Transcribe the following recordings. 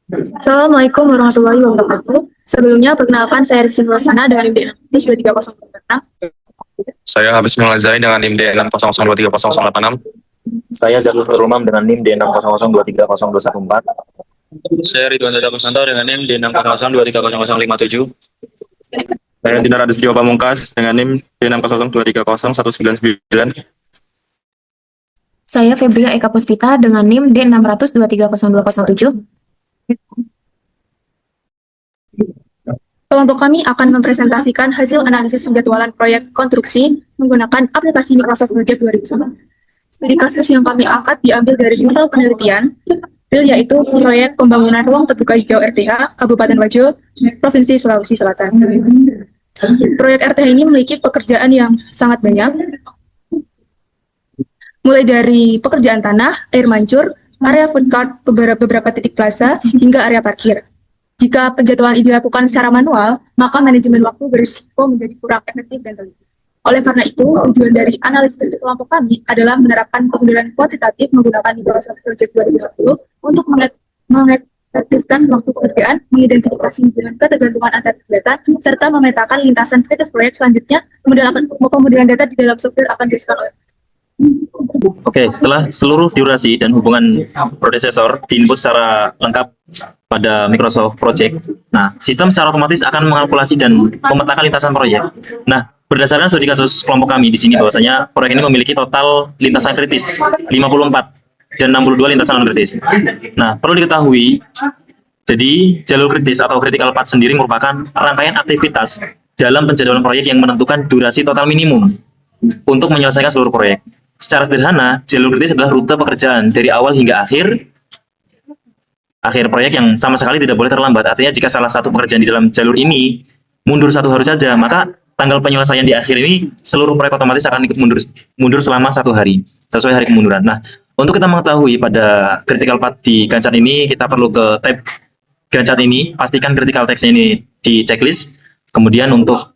Assalamualaikum warahmatullahi wabarakatuh. Sebelumnya, perkenalkan saya Rizky Nulasana dengan NIM D63086. Saya habis Zain dengan NIM D600230086. Saya Zatul Rumam dengan NIM D600230214. Saya Ridwan Dada Kusanto dengan NIM D600230057. Saya Dinar Aditya Pamungkas dengan NIM D600230199. Saya Febria Eka Puspita dengan NIM D600230207. Kelompok kami akan mempresentasikan hasil analisis penjadwalan proyek konstruksi menggunakan aplikasi Microsoft Project 2009. Studi kasus yang kami angkat diambil dari jurnal penelitian, yaitu proyek pembangunan ruang terbuka hijau RTH Kabupaten Wajo, Provinsi Sulawesi Selatan. Proyek RTH ini memiliki pekerjaan yang sangat banyak, mulai dari pekerjaan tanah, air mancur, area food court, beberapa titik plaza, hingga area parkir. Jika penjadwalan ini dilakukan secara manual, maka manajemen waktu berisiko menjadi kurang efektif dan teliti. Oleh karena itu, tujuan dari analisis kelompok kami adalah menerapkan pengunduran kuantitatif menggunakan Microsoft Project 2010 untuk mengefektifkan waktu pekerjaan, mengidentifikasi ketergantungan antar data, serta memetakan lintasan kritis proyek selanjutnya. Kemudian data di dalam software akan disesuaikan oleh. Oke, setelah seluruh durasi dan hubungan prosesor diinput secara lengkap pada Microsoft Project, nah, sistem secara otomatis akan mengalkulasi dan memetakan lintasan proyek. Nah, berdasarkan studi kasus kelompok kami di sini bahwasanya proyek ini memiliki total lintasan kritis 54 dan 62 lintasan non kritis. Nah, perlu diketahui, jadi jalur kritis atau critical path sendiri merupakan rangkaian aktivitas dalam penjadwalan proyek yang menentukan durasi total minimum untuk menyelesaikan seluruh proyek. Secara sederhana, jalur kritis adalah rute pekerjaan dari awal hingga akhir proyek yang sama sekali tidak boleh terlambat. Artinya jika salah satu pekerjaan di dalam jalur ini mundur satu hari saja, maka tanggal penyelesaian di akhir ini seluruh proyek otomatis akan ikut mundur selama 1 hari sesuai hari kemunduran. Nah, untuk kita mengetahui pada critical path di Gantt chart ini, kita perlu ke tab Gantt chart ini, pastikan critical text ini di checklist. Kemudian untuk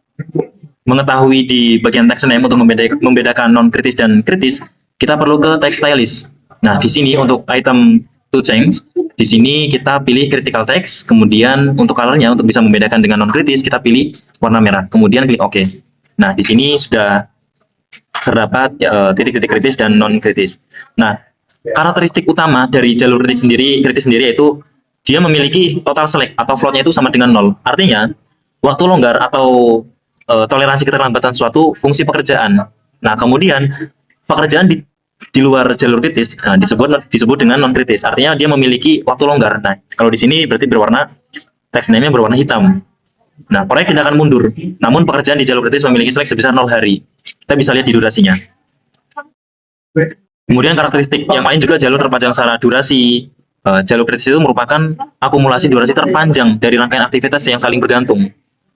mengetahui di bagian text name untuk membedakan non kritis dan kritis, kita perlu ke text stylist. Nah, di sini untuk item to change, di sini kita pilih critical text, kemudian untuk colornya untuk bisa membedakan dengan non kritis kita pilih warna merah, kemudian klik OK. Nah, di sini sudah terdapat titik-titik kritis dan non kritis. Nah, karakteristik utama dari jalur kritis sendiri yaitu dia memiliki total select atau floatnya itu sama dengan 0. Artinya waktu longgar atau toleransi keterlambatan suatu fungsi pekerjaan. Nah, kemudian pekerjaan di luar jalur kritis disebut dengan non kritis. Artinya dia memiliki waktu longgar. Nah, kalau di sini berarti text name-nya berwarna hitam. Nah, proyek tidak akan mundur. Namun pekerjaan di jalur kritis memiliki selek sebesar 0 hari. Kita bisa lihat di durasinya. Kemudian karakteristik yang lain juga jalur terpanjang secara durasi. Jalur kritis itu merupakan akumulasi durasi terpanjang dari rangkaian aktivitas yang saling bergantung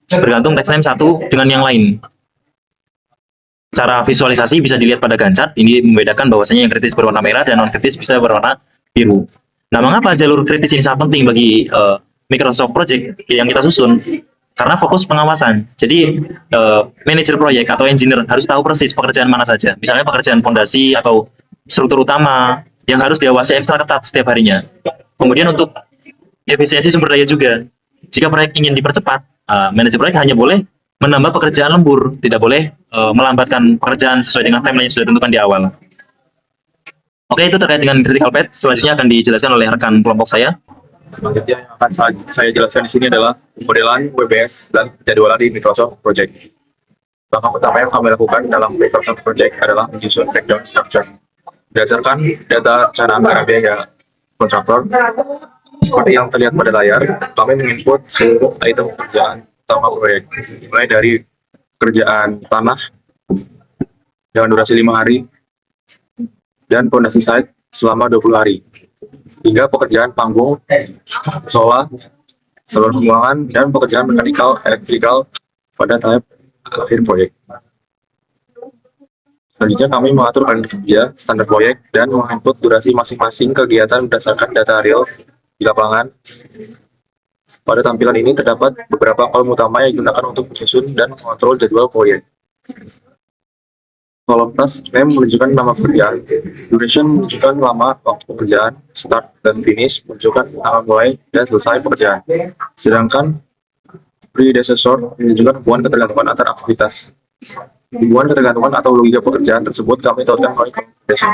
text name satu dengan yang lain. Cara visualisasi bisa dilihat pada Gantt chart. Ini membedakan bahwasanya yang kritis berwarna merah dan non kritis bisa berwarna biru. Nah, mengapa jalur kritis ini sangat penting bagi Microsoft Project yang kita susun? Karena fokus pengawasan. Jadi manajer proyek atau engineer harus tahu persis pekerjaan mana saja. Misalnya pekerjaan fondasi atau struktur utama yang harus diawasi ekstra ketat setiap harinya. Kemudian untuk efisiensi sumber daya juga. Jika proyek ingin dipercepat, manajer proyek hanya boleh menambah pekerjaan lembur, tidak boleh melambatkan pekerjaan sesuai dengan timeline yang sudah ditentukan di awal. Oke, itu terkait dengan critical path. Selanjutnya akan dijelaskan oleh rekan kelompok saya. Selanjutnya yang akan saya jelaskan di sini adalah modelan WBS dan jadwalan di Microsoft Project. Langkah pertama yang kami lakukan dalam Microsoft Project adalah menyusun breakdown structure. Berdasarkan data rencana anggaran biaya kontraktor, seperti yang terlihat pada layar, kami menginput seluruh item pekerjaan utama proyek, mulai dari pekerjaan tanah dengan durasi 5 hari dan fondasi site selama 20 hari, hingga pekerjaan panggung, musola, saluran pembuangan, dan pekerjaan mekanikal, elektrikal pada tahap akhir proyek. Selanjutnya kami mengatur kalender kerja, standar proyek, dan menginput durasi masing-masing kegiatan berdasarkan data real di lapangan. Pada tampilan ini terdapat beberapa kolom utama yang digunakan untuk menyusun dan mengontrol jadwal proyek. Kolom plus name menunjukkan nama pekerjaan, duration menunjukkan lama waktu pekerjaan, start dan finish menunjukkan tanggal mulai dan selesai pekerjaan. Sedangkan predecessor menunjukkan hubungan ketergantungan antar aktivitas. Hubungan ketergantungan atau logika pekerjaan tersebut kami tautkan melalui computation.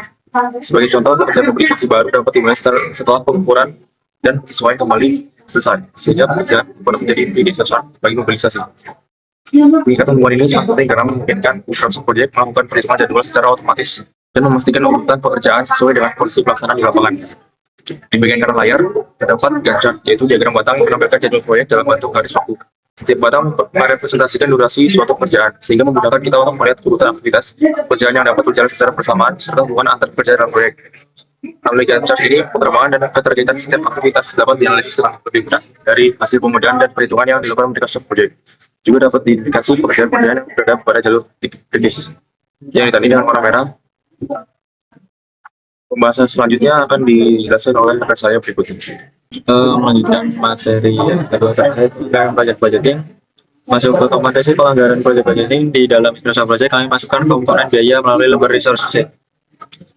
Sebagai contoh, pekerjaan publikasi baru dapat dimulai setelah pengukuran dan penyesuaian kembali selesai, sehingga pekerjaan dapat menjadi predecessor bagi mobilisasi. Pengikatan hubungan ini sangat penting karena memungkinkan Microsoft Project melakukan perhitungan jadwal secara otomatis dan memastikan urutan pekerjaan sesuai dengan kondisi pelaksanaan di lapangan. Di bagian kanan layar, terdapat Gantt chart, yaitu diagram batang yang menampilkan jadwal proyek dalam bentuk garis waktu. Setiap batang merepresentasikan durasi suatu pekerjaan, sehingga memudahkan kita untuk melihat urutan aktivitas pekerjaan yang dapat berjalan secara bersamaan, serta hubungan antar pekerjaan dalam proyek. Melalui Gantt chart ini, perkembangan dan keterkaitan setiap aktivitas dapat dianalisis dengan lebih mudah dari hasil pemudahan dan perhitungan yang dilakukan Microsoft Project. Juga dapat diidentifikasi pekerjaan-pekerjaan yang berada pada jalur kritis yang ditandai dengan warna merah. Pembahasan selanjutnya akan dijelaskan oleh rekan saya berikutnya. Melanjutkan materi yang kedua terkait dengan project budgeting. Masuk ke kompetensi penganggaran project budgeting di dalam Microsoft Project, kami masukkan komponen biaya melalui lembar resource sheet.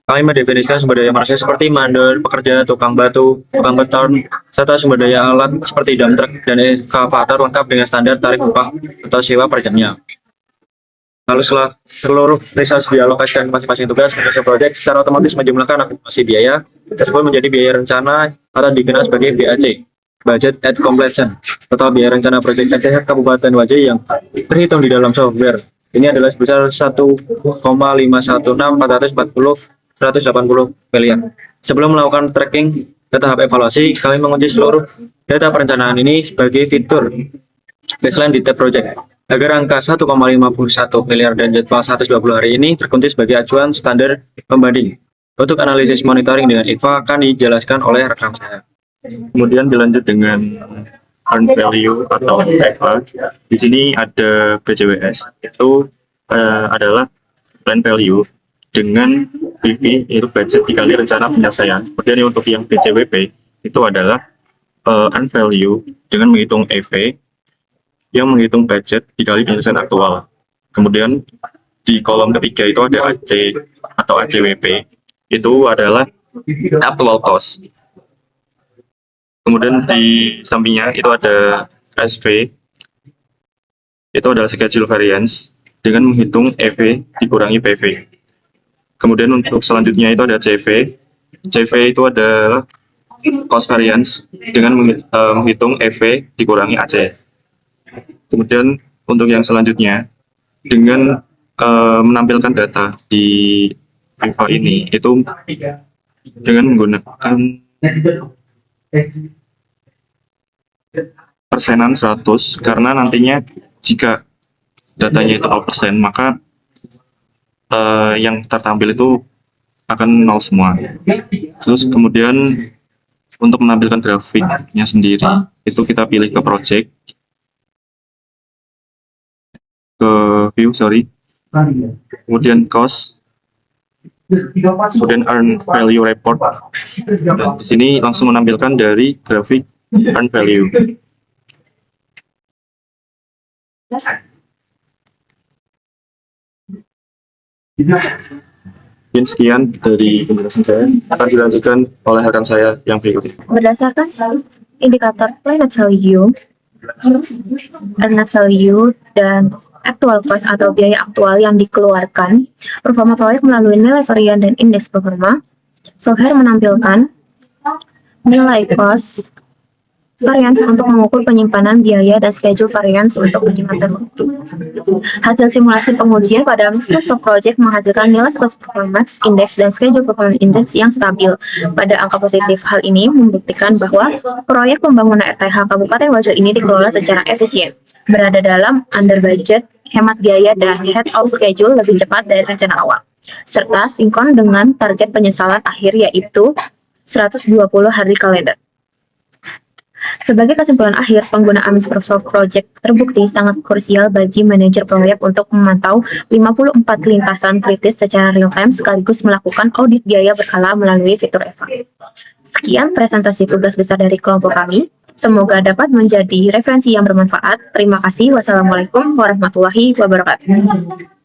Kami mendefinisikan sumber daya manusia seperti mandor, pekerja, tukang batu, tukang beton, serta sumber daya alat seperti dump truck dan ekskavator lengkap dengan standar tarif upah atau sewa per jamnya. Lalu setelah seluruh resource dialokasikan masing-masing tugas, Microsoft Project secara otomatis menjumlahkan akumulasi biaya tersebut menjadi biaya rencana atau dikenal sebagai BAC, Budget at Completion, atau biaya rencana proyek NTH Kabupaten Wajah yang terhitung di dalam software. Ini adalah sebesar 1,516440 miliar. Sebelum melakukan tracking ke tahap evaluasi, kami menguji seluruh data perencanaan ini sebagai fitur baseline di tab project, agar angka 1,51 miliar dan jadwal 120 hari ini terkunci sebagai acuan standar pembanding. Untuk analisis monitoring dengan INVA akan dijelaskan oleh rekan saya. Kemudian dilanjut dengan earn value atau EVA. Di sini ada BCWS, itu adalah plan value dengan PV, yaitu budget dikali rencana penyelesaian. Kemudian untuk yang BCWP itu adalah earn value dengan menghitung EV yang menghitung budget dikali penyelesaian aktual. Kemudian di kolom ketiga itu ada AC atau ACWP, itu adalah actual cost. Kemudian di sampingnya itu ada SV, itu adalah schedule variance dengan menghitung EV dikurangi PV. Kemudian untuk selanjutnya itu ada CV. CV itu adalah cost variance dengan menghitung EV dikurangi AC. Kemudian untuk yang selanjutnya dengan menampilkan data di Viva ini itu dengan menggunakan persenan 100, karena nantinya jika datanya itu 0%, maka yang tertampil itu akan 0 semua. Terus kemudian untuk menampilkan grafiknya sendiri itu kita pilih ke project, ke view, kemudian cost, kemudian earn value report. Dan di sini langsung menampilkan dari grafik earn value. Mungkin sekian dari penjelasan saya, akan dilanjutkan oleh rekan saya yang berikutnya. Berdasarkan indikator planned value, earned value, dan actual cost atau biaya aktual yang dikeluarkan, performa proyek melalui nilai varian dan indeks performa, software menampilkan nilai cost variance untuk mengukur penyimpanan biaya dan schedule variance untuk penyimpanan waktu. Hasil simulasi pengujian pada Microsoft Project menghasilkan nilai cost performance index dan schedule performance index yang stabil pada angka positif. Hal ini membuktikan bahwa proyek pembangunan RTH Kabupaten Wajo ini dikelola secara efisien, berada dalam under budget, hemat biaya, dan head of schedule lebih cepat dari rencana awal, serta sinkron dengan target penyesalan akhir yaitu 120 hari kalender. Sebagai kesimpulan akhir, penggunaan Microsoft Project terbukti sangat krusial bagi manajer proyek untuk memantau 54 lintasan kritis secara real-time sekaligus melakukan audit biaya berkala melalui fitur EVA. Sekian presentasi tugas besar dari kelompok kami. Semoga dapat menjadi referensi yang bermanfaat. Terima kasih. Wassalamualaikum warahmatullahi wabarakatuh.